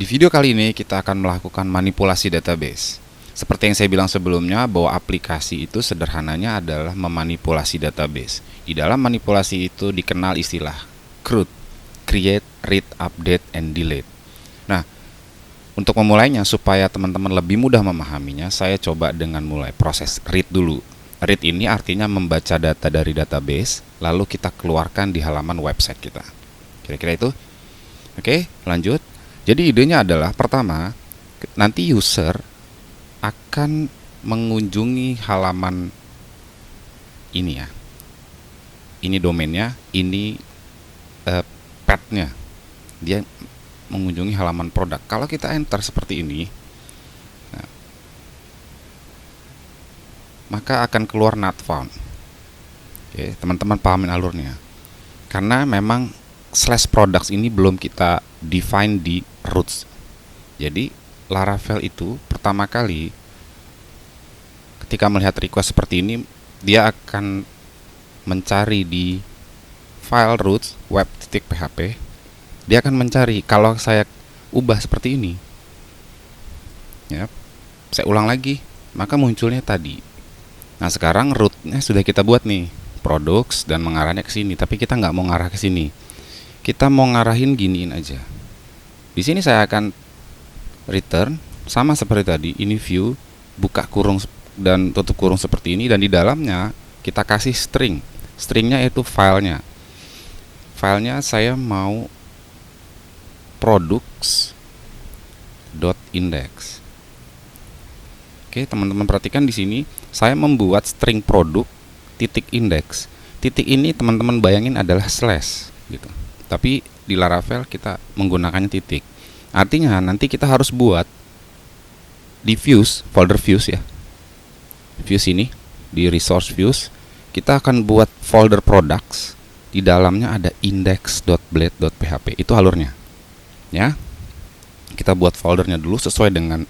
video kali ini kita akan melakukan manipulasi database. Seperti yang saya bilang sebelumnya, bahwa aplikasi itu sederhananya adalah memanipulasi database. Di dalam manipulasi itu dikenal istilah CRUD, Create, Read, Update, and Delete. Nah, untuk memulainya supaya teman-teman lebih mudah memahaminya, saya coba dengan mulai proses read dulu. Read ini artinya membaca data dari database, lalu kita keluarkan di halaman website kita. Kira-kira itu? Oke, lanjut. Jadi idenya adalah pertama, nanti user akan mengunjungi halaman ini ya. Ini domainnya, ini path-nya. Dia mengunjungi halaman produk. Kalau kita enter seperti ini, nah, maka akan keluar not found. Oke, teman-teman pahamin alurnya. Karena memang slash products ini belum kita define di roots. Jadi Laravel itu pertama kali ketika melihat request seperti ini, dia akan mencari di file roots web.php. Dia akan mencari, kalau saya ubah seperti ini ya, saya ulang lagi, maka munculnya tadi. Nah, sekarang rootnya sudah kita buat nih, products, dan mengarahnya ke sini. Tapi kita nggak mau ngarah ke sini. Kita mau ngarahin giniin aja. Di sini saya akan return sama seperti tadi. Ini view, buka kurung dan tutup kurung seperti ini, dan di dalamnya kita kasih string. Stringnya itu filenya. Filenya saya mau products.index. Oke, teman-teman perhatikan di sini saya membuat string produk titik index. Titik ini teman-teman bayangin adalah slash gitu. Tapi di Laravel kita menggunakannya titik. Artinya nanti kita harus buat di views, folder views ya. Views ini di resource views, kita akan buat folder products. Di dalamnya ada index.blade.php. Itu alurnya. Ya. Kita buat foldernya dulu sesuai dengan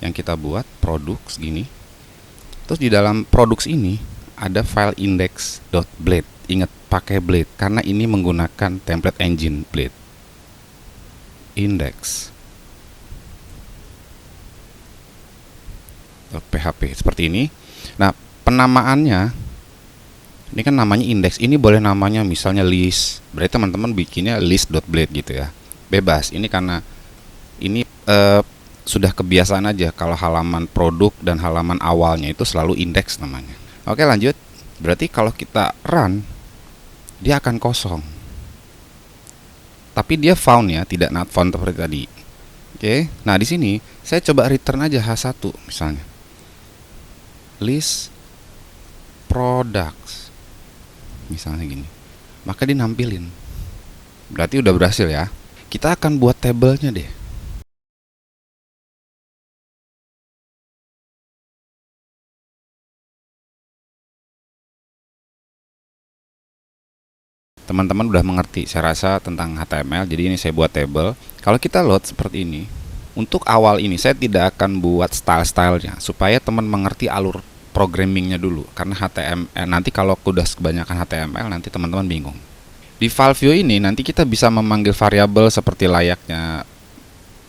yang kita buat, products gini. Terus di dalam products ini ada file index.blade. Ingat pakai blade karena ini menggunakan template engine blade. Index.php seperti ini. Nah, penamaannya ini kan namanya index. Ini boleh namanya misalnya list. Berarti teman-teman bikinnya list.blade gitu ya. Bebas. Ini karena ini sudah kebiasaan aja kalau halaman produk dan halaman awalnya itu selalu index namanya. Oke, lanjut. Berarti kalau kita run, dia akan kosong. Tapi dia found ya, tidak not found seperti tadi. Oke. Nah, di sini saya coba return aja H1 misalnya. List products. Misalnya gini. Maka dinampilin. Berarti udah berhasil ya. Kita akan buat tabelnya deh. Teman-teman udah mengerti saya rasa tentang HTML. Jadi ini saya buat table. Kalau kita load seperti ini, untuk awal ini saya tidak akan buat style-stylenya supaya teman mengerti alur programmingnya dulu. Karena HTML nanti kalau udah kebanyakan HTML nanti teman-teman bingung. Di file view ini nanti kita bisa memanggil variabel seperti layaknya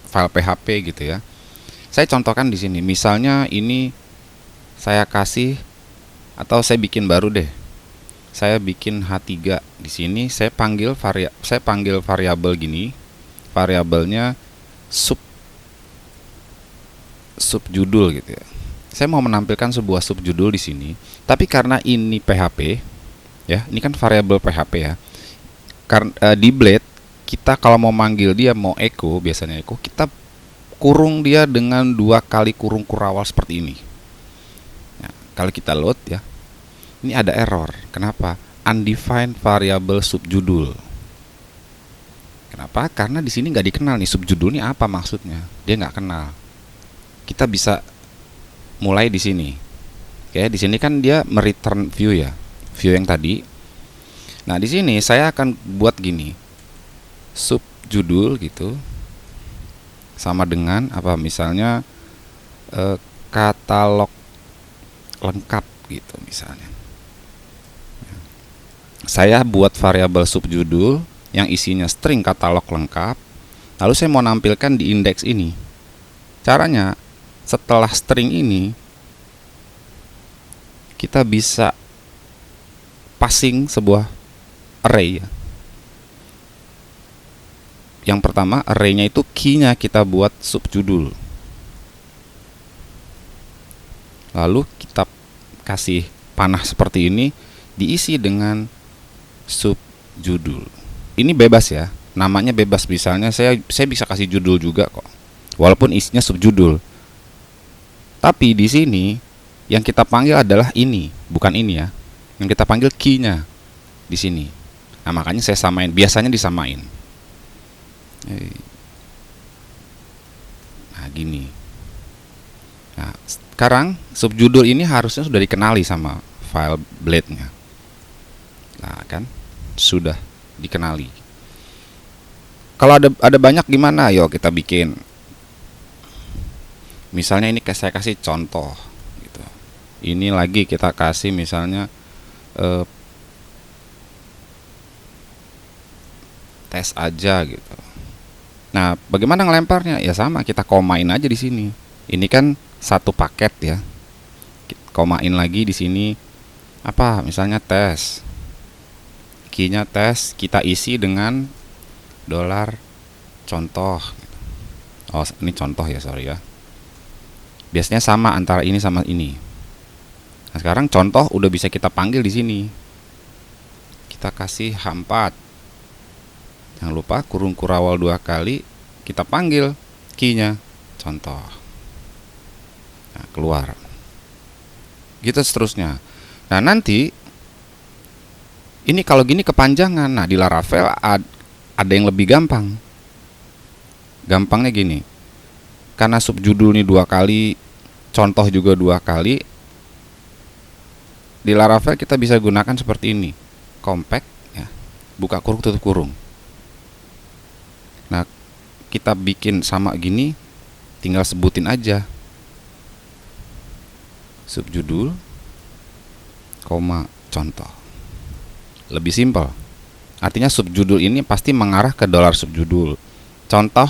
file PHP gitu ya. Saya contohkan di sini. Misalnya ini saya kasih atau saya bikin baru deh. Saya bikin H3 di sini, saya panggil variabel gini. Variabelnya subjudul gitu ya. Saya mau menampilkan sebuah subjudul di sini, tapi karena ini PHP ya, ini kan variabel PHP ya. Karena di Blade kita kalau mau manggil dia mau echo, biasanya echo, kita kurung dia dengan 2 kali kurung kurawal seperti ini. Nah, kalau kita load ya, ini ada error. Kenapa? Undefined variable subjudul. Kenapa? Karena di sini nggak dikenal nih subjudul ini apa maksudnya. Dia nggak kenal. Kita bisa mulai di sini. Oke, di sini kan dia mereturn view ya, view yang tadi. Nah, di sini saya akan buat gini. Subjudul gitu. Sama dengan apa? Misalnya katalog lengkap gitu misalnya. Saya buat variabel subjudul yang isinya string katalog lengkap, Lalu saya mau nampilkan di indeks ini. Caranya, setelah string ini kita bisa passing sebuah array ya. Yang pertama, array-nya itu key-nya kita buat subjudul. Lalu kita kasih panah seperti ini, diisi dengan subjudul. Ini bebas ya, namanya bebas. Misalnya saya bisa kasih judul juga kok, walaupun isinya subjudul. Tapi di sini yang kita panggil adalah ini, bukan ini ya. Yang kita panggil key-nya di sini. Nah, makanya saya samain, biasanya disamain. Nah, gini. Nah, sekarang subjudul ini harusnya sudah dikenali sama file blade-nya. Nah, kan sudah dikenali. Kalau ada banyak gimana? Yuk kita bikin. Misalnya ini saya kasih contoh gitu. Ini lagi kita kasih misalnya tes aja gitu. Nah, bagaimana ngelemparnya? Ya sama, kita komain aja di sini. Ini kan satu paket ya. Komain lagi di sini apa? Misalnya tes. Key-nya tes, kita isi dengan $contoh. Oh, ini contoh ya, sorry ya. Biasanya sama antara ini sama ini. Nah, sekarang contoh udah bisa kita panggil di sini. Kita kasih H4. Jangan lupa kurung kurawal 2 kali, kita panggil key-nya contoh. Nah, keluar. Gitu seterusnya. Nah, nanti ini kalau gini kepanjangan. Nah, di Laravel ada yang lebih gampang. Gampangnya gini. Karena subjudul ini 2 kali, contoh juga 2 kali. Di Laravel kita bisa gunakan seperti ini. Compact ya. Buka kurung tutup kurung. Nah, kita bikin sama gini, tinggal sebutin aja subjudul, koma, contoh. Lebih simpel. Artinya subjudul ini pasti mengarah ke $subjudul. Contoh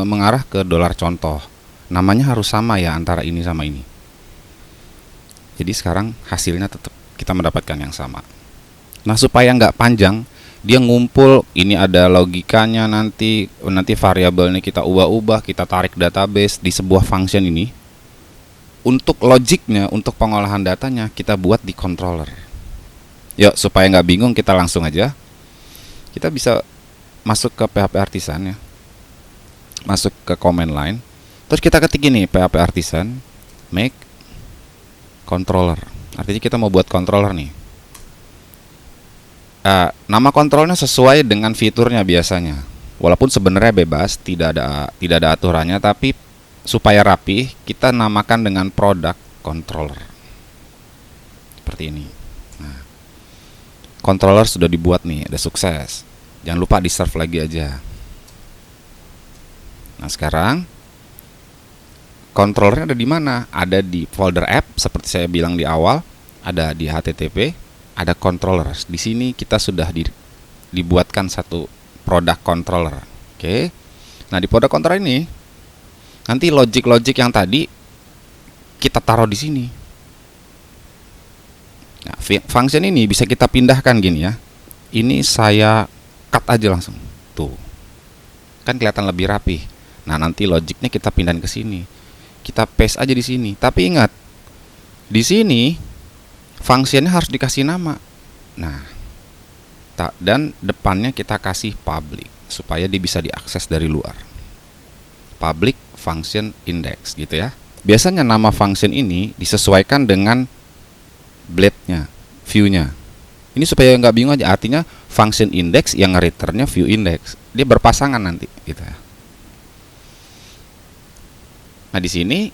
mengarah ke $contoh. Namanya harus sama ya antara ini sama ini. Jadi sekarang hasilnya tetap kita mendapatkan yang sama. Nah, supaya nggak panjang, dia ngumpul, ini ada logikanya, nanti variabelnya kita ubah-ubah, kita tarik database di sebuah function ini. Untuk logiknya, untuk pengolahan datanya kita buat di controller. Yuk, supaya nggak bingung kita langsung aja. Kita bisa masuk ke PHP Artisan ya. Masuk ke command line. Terus kita ketik ini PHP Artisan make controller. Artinya kita mau buat controller nih. Nama kontrolnya sesuai dengan fiturnya biasanya. Walaupun sebenarnya bebas, tidak ada aturannya, tapi supaya rapi kita namakan dengan product controller. Seperti ini. Nah, controller sudah dibuat nih, ada sukses. Jangan lupa di-serve lagi aja. Nah, sekarang controllernya ada di mana? Ada di folder app seperti saya bilang di awal, ada di HTTP. Ada controllers. Di sini kita sudah dibuatkan satu product controller. Oke. Nah, di product controller ini nanti logic yang tadi kita taruh di sini. Nah, function ini bisa kita pindahkan gini ya. Ini saya cut aja langsung. Tuh. Kan kelihatan lebih rapi. Nah, nanti logicnya kita pindahin ke sini. Kita paste aja di sini. Tapi ingat, di sini fungsinya harus dikasih nama. Nah, dan depannya kita kasih public supaya dia bisa diakses dari luar. Public function index gitu ya. Biasanya nama function ini disesuaikan dengan blade-nya, view-nya. Ini supaya nggak bingung aja. Artinya function index yang nge-returnnya view index. Dia berpasangan nanti gitu ya. Nah, di sini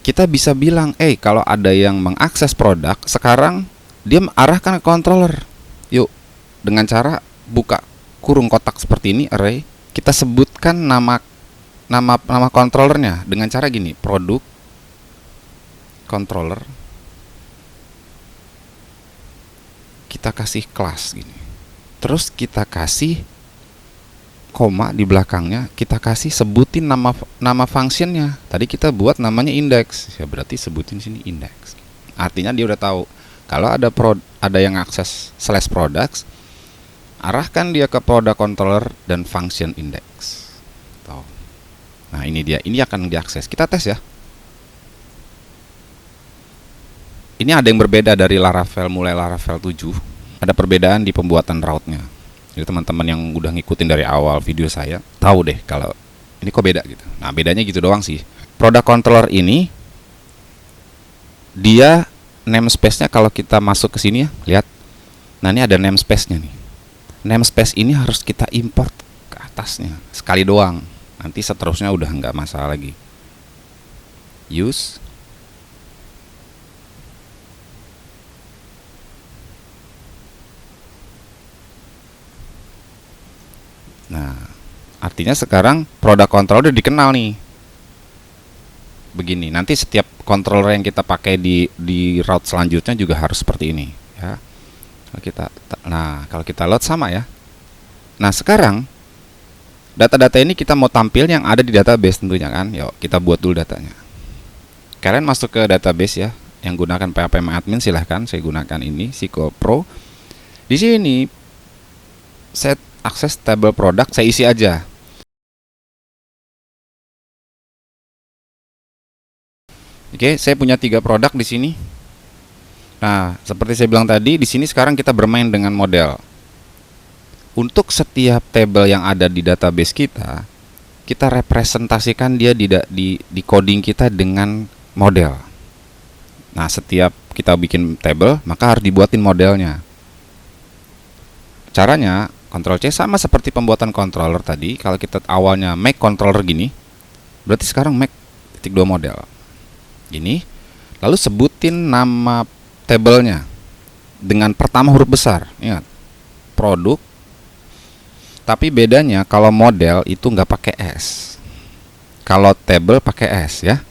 kita bisa bilang, kalau ada yang mengakses produk, sekarang dia arahkan ke controller. Yuk, dengan cara buka kurung kotak seperti ini, array, kita sebutkan nama controllernya dengan cara gini, produk controller. Kita kasih kelas gini. Terus kita kasih koma di belakangnya, kita kasih sebutin nama functionnya. Tadi kita buat namanya index, ya berarti sebutin sini index. Artinya dia udah tahu kalau ada yang akses slash products, arahkan dia ke product controller dan function index. Tuh. Nah ini dia, ini akan diakses. Kita tes ya. Ini ada yang berbeda dari Laravel mulai Laravel 7. Ada perbedaan di pembuatan route-nya. Jadi teman-teman yang udah ngikutin dari awal video saya tahu deh kalau ini kok beda gitu. Nah bedanya gitu doang sih. Product controller ini dia namespace-nya kalau kita masuk ke sini ya, lihat. Nah ini ada namespace-nya nih. Namespace ini harus kita import ke atasnya sekali doang. Nanti seterusnya udah nggak masalah lagi. Use. Nah, artinya sekarang product controller udah dikenal nih. Begini, nanti setiap controller yang kita pakai di route selanjutnya juga harus seperti ini, ya. Kalau kita load sama ya. Nah, sekarang data-data ini kita mau tampil yang ada di database tentunya kan. Yuk, kita buat dulu datanya. Kalian masuk ke database ya, yang gunakan PHP admin silahkan. Saya gunakan ini SQL Pro. Di sini set akses table product, saya isi aja. Oke, saya punya 3 produk di sini. Nah, seperti saya bilang tadi, di sini sekarang kita bermain dengan model. Untuk setiap table yang ada di database kita representasikan dia di coding kita dengan model. Nah, setiap kita bikin table, maka harus dibuatin modelnya. Caranya Ctrl C sama seperti pembuatan controller tadi. Kalau kita awalnya make controller gini, berarti sekarang make titik 2 model gini, lalu sebutin nama tabelnya dengan pertama huruf besar. Ingat, produk. Tapi bedanya kalau model itu nggak pakai S, kalau table pakai S ya.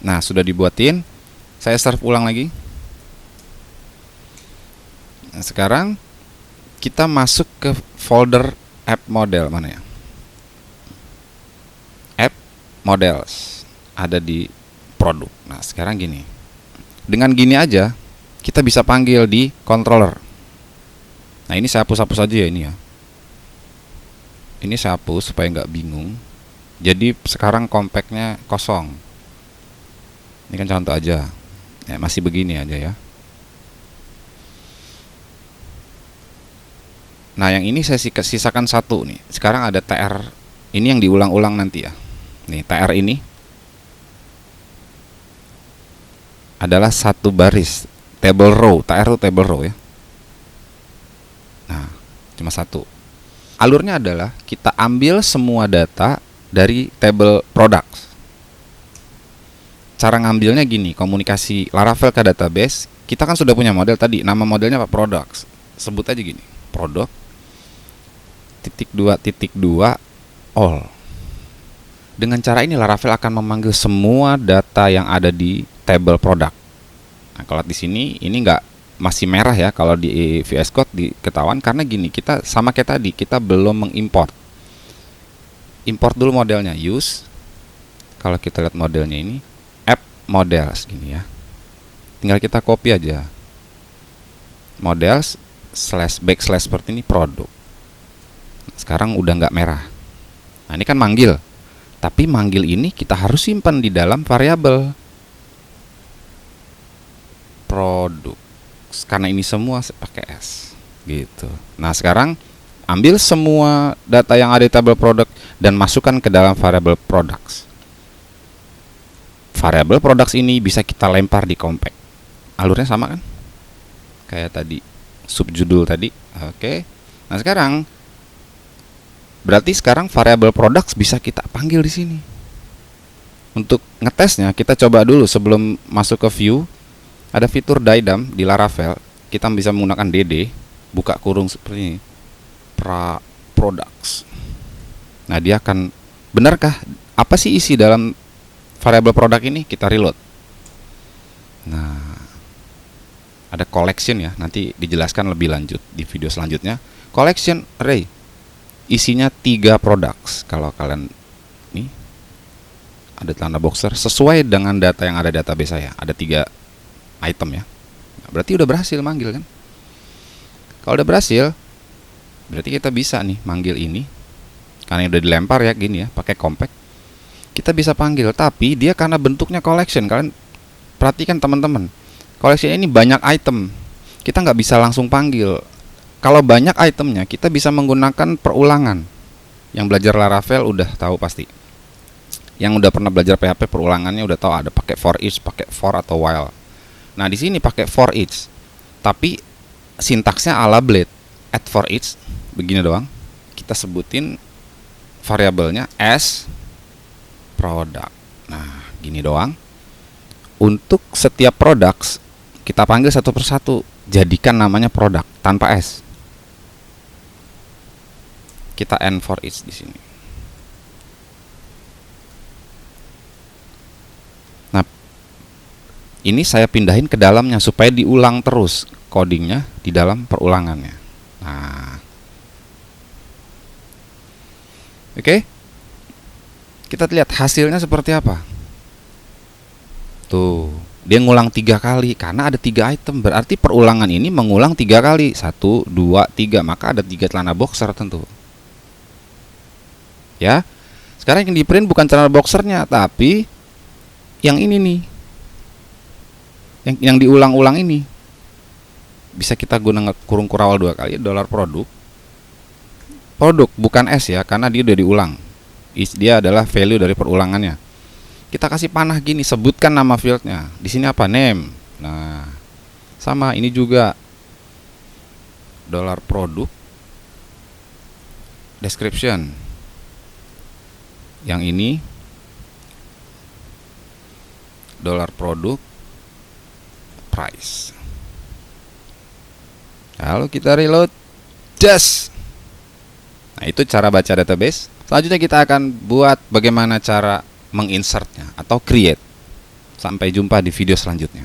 Nah sudah dibuatin, saya serve ulang lagi. Nah, sekarang kita masuk ke folder app model, mana ya? App models ada di produk. Nah, sekarang gini. Dengan gini aja kita bisa panggil di controller. Nah, ini saya hapus-hapus aja ya ini ya. Ini saya hapus supaya nggak bingung. Jadi sekarang compactnya kosong. Ini kan contoh aja. Ya, masih begini aja ya. Nah, yang ini saya sisakan satu nih. Sekarang ada TR. Ini yang diulang-ulang nanti ya. Nih, TR ini adalah satu baris. Table row. TR itu table row ya. Nah, cuma satu. Alurnya adalah kita ambil semua data dari table products. Cara ngambilnya gini, komunikasi Laravel ke database. Kita kan sudah punya model tadi. Nama modelnya apa? Products. Sebut aja gini. Product .2.2 all. Dengan cara ini Laravel akan memanggil semua data yang ada di table product. Nah, kalau di sini ini nggak masih merah ya, kalau di VS Code ketahuan karena gini, kita sama kayak tadi, kita belum mengimport. Import dulu modelnya, use. Kalau kita lihat modelnya ini app models gini ya. Tinggal kita copy aja. Models / seperti ini produk. Sekarang udah nggak merah. Nah, ini kan manggil. Tapi manggil ini kita harus simpan di dalam variabel produk. Karena ini semua pakai S gitu. Nah, sekarang ambil semua data yang ada di tabel produk dan masukkan ke dalam variabel products. Variabel products ini bisa kita lempar di compact. Alurnya sama kan? Kayak tadi subjudul tadi. Oke. Nah, sekarang berarti sekarang variabel products bisa kita panggil di sini. Untuk ngetesnya kita coba dulu sebelum masuk ke view. Ada fitur didam di Laravel. Kita bisa menggunakan dd, buka kurung seperti ini. Products. Nah, dia akan benarkah apa sih isi dalam variabel produk ini? Kita reload. Nah, ada collection ya, nanti dijelaskan lebih lanjut di video selanjutnya. Collection array isinya 3 products. Kalau kalian nih ada celana boxer sesuai dengan data yang ada di database saya, ada 3 item ya. Nah, berarti udah berhasil manggil kan? Kalau udah berhasil, berarti kita bisa nih manggil ini. Karena udah dilempar ya gini ya, pakai compact. Kita bisa panggil, tapi dia karena bentuknya collection, kalian perhatikan teman-teman. Collection ini banyak item. Kita nggak bisa langsung panggil. Kalau banyak itemnya, kita bisa menggunakan perulangan. Yang belajar Laravel udah tahu pasti. Yang udah pernah belajar PHP perulangannya udah tahu ada pakai for each, pakai for atau while. Nah, di sini pakai for each. Tapi sintaksnya ala Blade. Add for each begini doang. Kita sebutin variabelnya as product. Nah, gini doang. Untuk setiap products kita panggil satu persatu, jadikan namanya produk tanpa s. Kita end for each di sini. Nah, ini saya pindahin ke dalamnya supaya diulang terus codingnya di dalam perulangannya. Nah, oke. Kita lihat hasilnya seperti apa. Tuh, dia ngulang 3 kali karena ada 3 item. Berarti perulangan ini mengulang 3 kali. 1, 2, 3. Maka ada 3 celana boxer tentu. Ya. Sekarang yang di print bukan celana boxernya, tapi yang ini nih. Yang diulang-ulang ini. Bisa kita gunakan kurung kurawal 2 kali, $produk. Produk bukan S ya, karena dia udah diulang. Dia adalah value dari perulangannya. Kita kasih panah gini, sebutkan nama fieldnya. Di sini apa? Name. Nah, sama ini juga $produk description. Yang ini $produk price. Lalu kita reload. Just. Nah, itu cara baca database. Selanjutnya kita akan buat bagaimana cara menginsertnya atau create. Sampai jumpa di video selanjutnya.